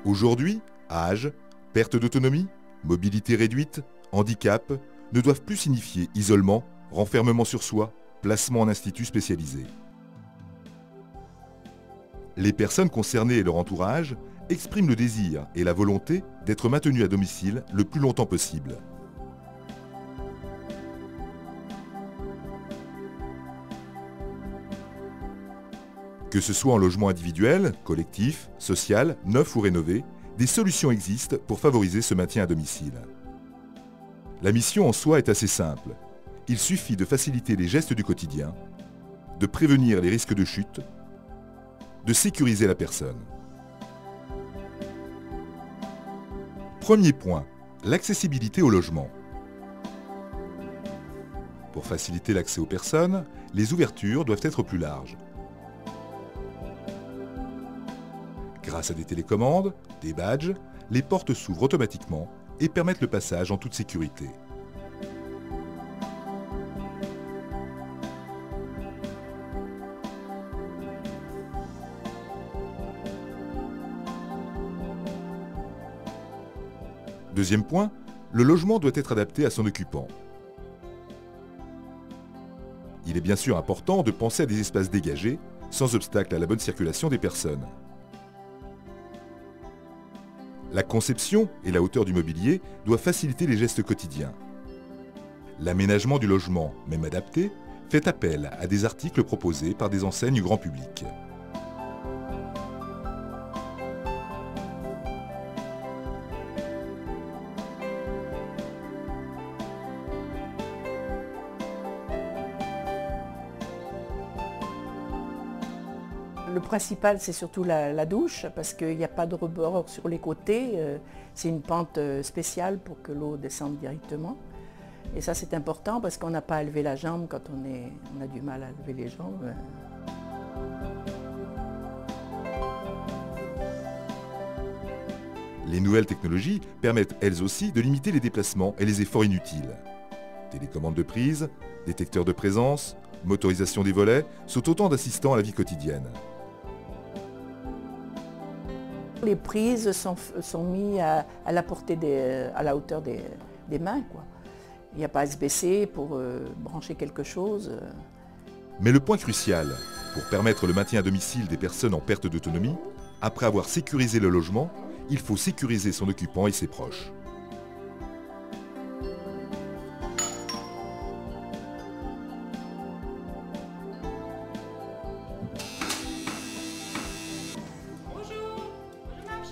Aujourd'hui, âge, perte d'autonomie, mobilité réduite, handicap ne doivent plus signifier isolement, renfermement sur soi, placement en institut spécialisé. Les personnes concernées et leur entourage expriment le désir et la volonté d'être maintenues à domicile le plus longtemps possible. Que ce soit en logement individuel, collectif, social, neuf ou rénové, des solutions existent pour favoriser ce maintien à domicile. La mission en soi est assez simple. Il suffit de faciliter les gestes du quotidien, de prévenir les risques de chute, de sécuriser la personne. Premier point, l'accessibilité au logement. Pour faciliter l'accès aux personnes, les ouvertures doivent être plus larges. Grâce à des télécommandes, des badges, les portes s'ouvrent automatiquement et permettent le passage en toute sécurité. Deuxième point, le logement doit être adapté à son occupant. Il est bien sûr important de penser à des espaces dégagés, sans obstacle à la bonne circulation des personnes. La conception et la hauteur du mobilier doivent faciliter les gestes quotidiens. L'aménagement du logement, même adapté, fait appel à des articles proposés par des enseignes grand public. Le principal, c'est surtout la douche, parce qu'il n'y a pas de rebord sur les côtés. C'est une pente spéciale pour que l'eau descende directement. Et ça, c'est important parce qu'on n'a pas à lever la jambe quand on a du mal à lever les jambes. Les nouvelles technologies permettent elles aussi de limiter les déplacements et les efforts inutiles. Télécommande de prise, détecteur de présence, motorisation des volets sont autant d'assistants à la vie quotidienne. Les prises sont mises à la portée à la hauteur des mains, quoi. Il n'y a pas à se baisser pour brancher quelque chose. Mais le point crucial, pour permettre le maintien à domicile des personnes en perte d'autonomie, après avoir sécurisé le logement, il faut sécuriser son occupant et ses proches.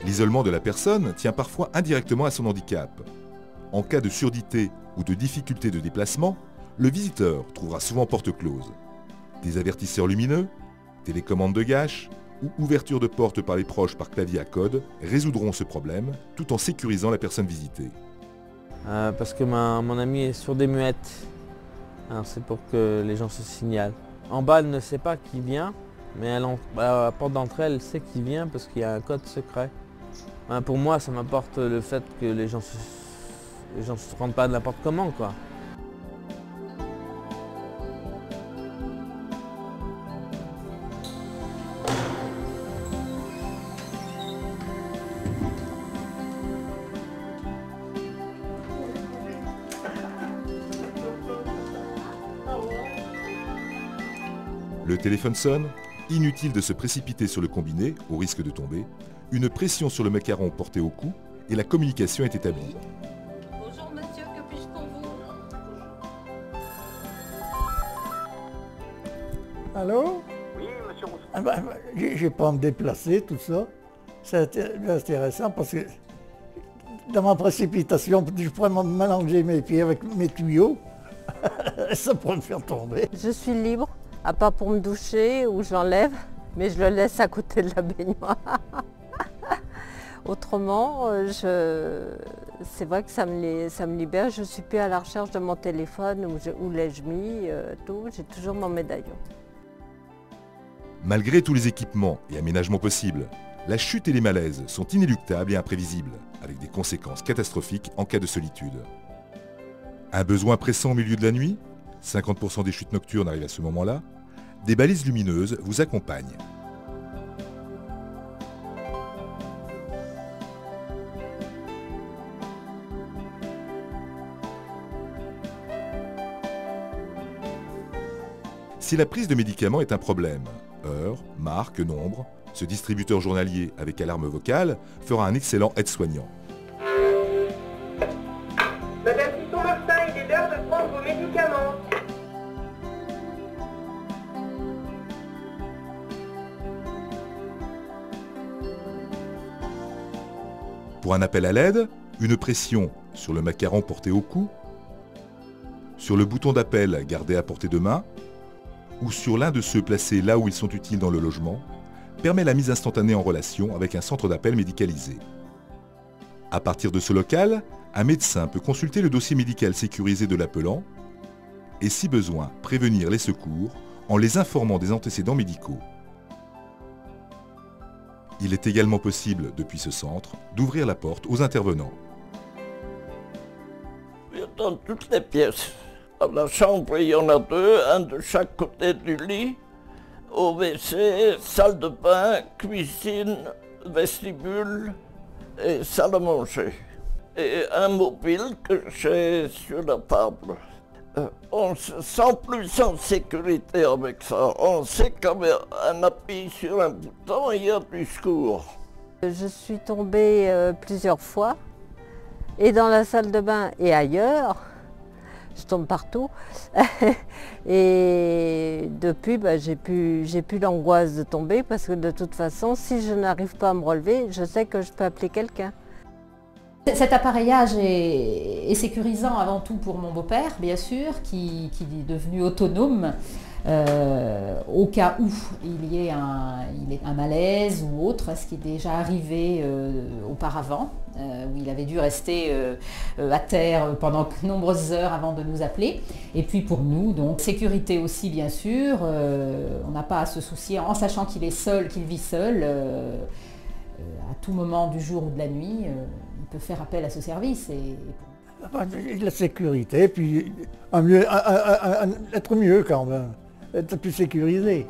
L'isolement de la personne tient parfois indirectement à son handicap. En cas de surdité ou de difficulté de déplacement, le visiteur trouvera souvent porte close. Des avertisseurs lumineux, télécommande de gâche ou ouverture de porte par les proches par clavier à code résoudront ce problème tout en sécurisant la personne visitée. Parce que mon amie est sourde et muette. Alors c'est pour que les gens se signalent. En bas, elle ne sait pas qui vient, mais à la porte d'entrée, elle sait qui vient parce qu'il y a un code secret. Pour moi, ça m'apporte le fait que les gens se rendent pas n'importe comment, quoi. Le téléphone sonne, inutile de se précipiter sur le combiné au risque de tomber. Une pression sur le macaron porté au cou et la communication est établie. Bonjour monsieur, que puis-je pour vous? Allô? Oui, monsieur Rousseau. J'ai pas à me déplacer, tout ça. C'est intéressant parce que dans ma précipitation, je pourrais me mélanger mes pieds avec mes tuyaux. Ça pourrait me faire tomber. Je suis libre, à part pour me doucher ou je l'enlève, mais je le laisse à côté de la baignoire. Autrement, c'est vrai que ça me libère. Je ne suis plus à la recherche de mon téléphone, où l'ai-je mis, tout. J'ai toujours mon médaillon. Malgré tous les équipements et aménagements possibles, la chute et les malaises sont inéluctables et imprévisibles, avec des conséquences catastrophiques en cas de solitude. Un besoin pressant au milieu de la nuit, 50% des chutes nocturnes arrivent à ce moment-là, des balises lumineuses vous accompagnent. Si la prise de médicaments est un problème, heure, marque, nombre, ce distributeur journalier avec alarme vocale fera un excellent aide-soignant. Madame Pisson-Martin, il est l'heure de prendre vos médicaments. Pour un appel à l'aide, une pression sur le macaron porté au cou, sur le bouton d'appel gardé à portée de main, ou sur l'un de ceux placés là où ils sont utiles dans le logement, permet la mise instantanée en relation avec un centre d'appel médicalisé. À partir de ce local, un médecin peut consulter le dossier médical sécurisé de l'appelant et, si besoin, prévenir les secours en les informant des antécédents médicaux. Il est également possible, depuis ce centre, d'ouvrir la porte aux intervenants. Dans toutes les pièces. À la chambre, il y en a deux, un de chaque côté du lit. Au WC, salle de bain, cuisine, vestibule et salle à manger. Et un mobile que j'ai sur la table. On se sent plus en sécurité avec ça. On sait qu'avec un appui sur un bouton, il y a du secours. Je suis tombée plusieurs fois, et dans la salle de bain et ailleurs. Je tombe partout. Et depuis, j'ai plus l'angoisse de tomber parce que de toute façon, si je n'arrive pas à me relever, je sais que je peux appeler quelqu'un. Cet appareillage est sécurisant avant tout pour mon beau-père, bien sûr, qui est devenu autonome au cas où il y ait un malaise ou autre, ce qui est déjà arrivé auparavant, où il avait dû rester à terre pendant de nombreuses heures avant de nous appeler. Et puis pour nous, donc sécurité aussi bien sûr, on n'a pas à se soucier en sachant qu'il est seul, qu'il vit seul, à tout moment du jour ou de la nuit. Il peut faire appel à ce service. La sécurité, puis être mieux quand même, être plus sécurisé.